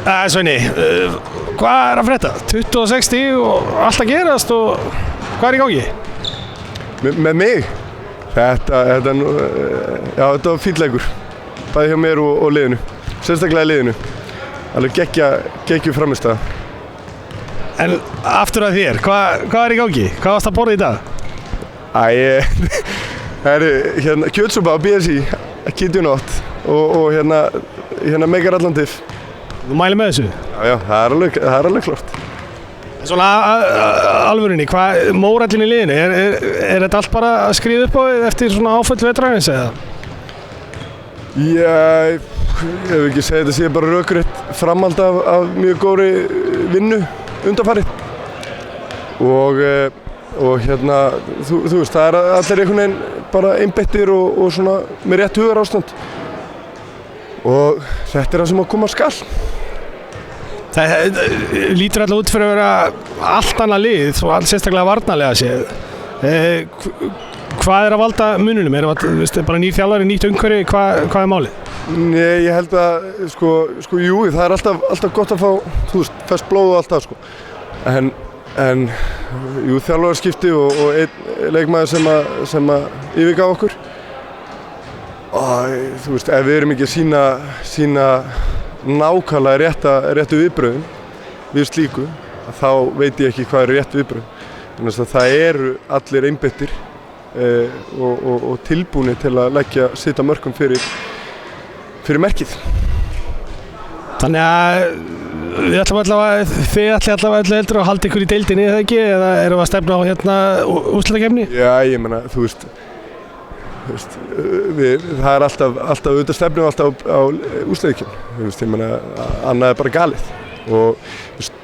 Sveini, hvað að frétta? 26 stig og allt að gerast og hvað í gangi? Með mig? Þetta var fínn leikur. Bæði hjá mér og liðinu. Sérstaklega liðinu. Alveg geggju framistæða. En aftur að þér, hvað í gangi? Hvað varst að borða í dag? Hérna kjötsúpa á BSI, Kitty Not og hérna megar allan diff. Þú mælir með þessu? Já, það er alveg klart. Svona alvörinni, hvað mórallinn í liðinu? Er þetta allt bara að skrifa upp á eftir svona áföll vetrarins eða? Ég hef ekki segið þetta sé bara rökrétt framhald af mjög góðri vinnu undanfarið. Og hérna, þú veist, það er allir einhvern veginn bara einbeittir og svona með rétt hugarástand. Og þetta er það sem að koma skal. Það lítur alltaf út fyrir að vera allt annað lið og sérstaklega varnarlega séð. Hvað er að valda mununum? Er það bara nýr þjálfari, nýtt umhverfi? Hvað er málið? Nei, ég held að, jú, það er alltaf gott að fá, þú veist, ferskt blóð og allt það, sko. En jú, þjálfaraskipti og einn leikmaður sem að yfirgaf okkur. Og þú veist, ef við erum ekki að sína nákvæmlega réttu viðbrögðin við slíku, þá veit ég ekki hvað eru rétt viðbrögð. Þannig að það eru allir einbeittir og tilbúnir til að setja mörkum fyrir merkið. Þannig að þið ætlum allavega heldur að halda ykkur í deildinni, eða ekki? Eða erum við að stefna á úrslitakeppni? Já, ég meina, þú veist, það er alltaf auðvitað stefnum alltaf á úrslitakeppni. Þú veist, ég meina, annað er bara galið. Og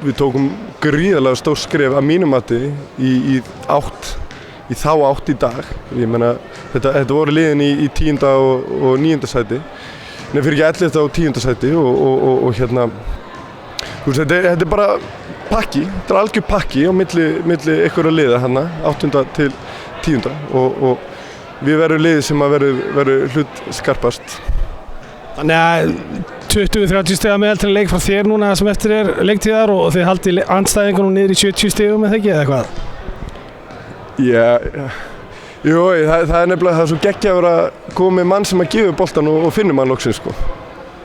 við tókum gríðarlega stórt skref að mínum mati í þá átt í dag. Ég meina, þetta voru liðin í 10. og 9. sæti. Nei, fyrir ekki 11. og 10. sæti og hérna, þú veist, þetta er bara pakki, þetta er algjör pakki á milli einhverja liða hérna, 8. til 10. og við verðum liðið sem að verður hlut skarpast. Þannig að 20-30 stiga meðal leik frá þér núna sem eftir er leiktíðar og þið haldið andstæðingunum niður í 70 stigum eða ekki eða hvað? Já, jú, það er nefnilega svo geggjað að vera komið mann sem að gefa boltan og finnur mann loksins, sko.